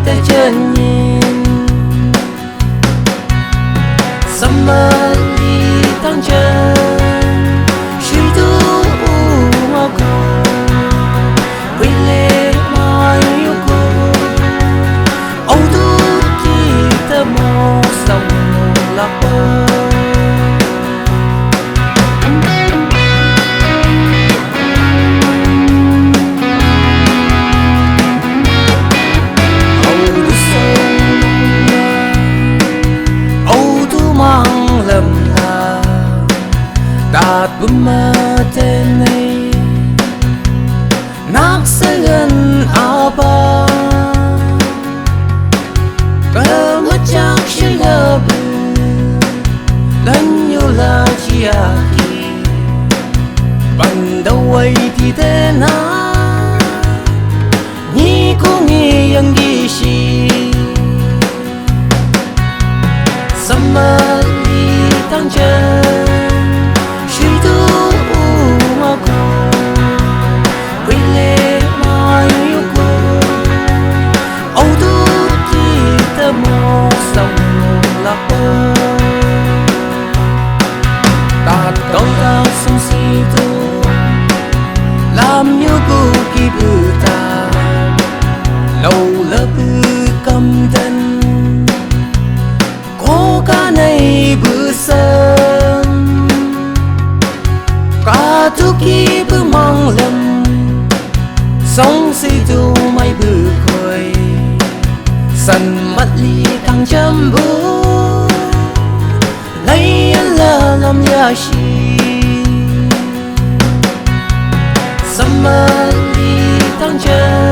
dajanyin Samali tangjan shuito oungako Wile mayuko Audu kita mo sa lako Đạt bumatenay Naksagan apa Kamachak siyabu Lenyula chiaki Bandaway titena Nikungi ang kishi Samali tangjan shuito oungako Wile mayuko Audu kita mo sa lako Tat câu ta sông sito Làm như cô kỳ bư ta Lâu lỡ bư cầm thân Có cả này bư sân Cả tu kỳ bư mong lầm Sống si tu mai bư khơi Sân mắt ly tăng châm bố Laiyenla làm ya shi Samali tăng châm